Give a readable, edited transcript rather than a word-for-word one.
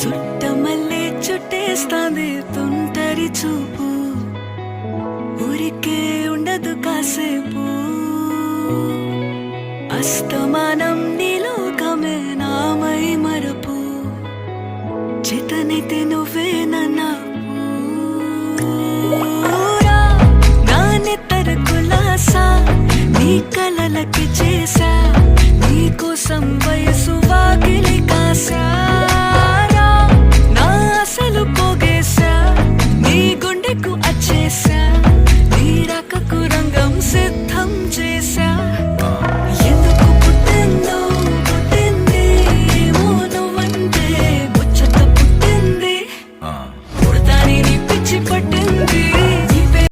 చుట్టమల్లే చుట్టేస్తాంది తుంటరి చూపు, ఊరికే ఉండదు కాసేపు. అస్తమానం నీలోకమే నామై మరపు, చేతనైతే నువ్వే నన్నా నానెత్తర కులాసా నీ కలలకి చేసా, నీ కోసం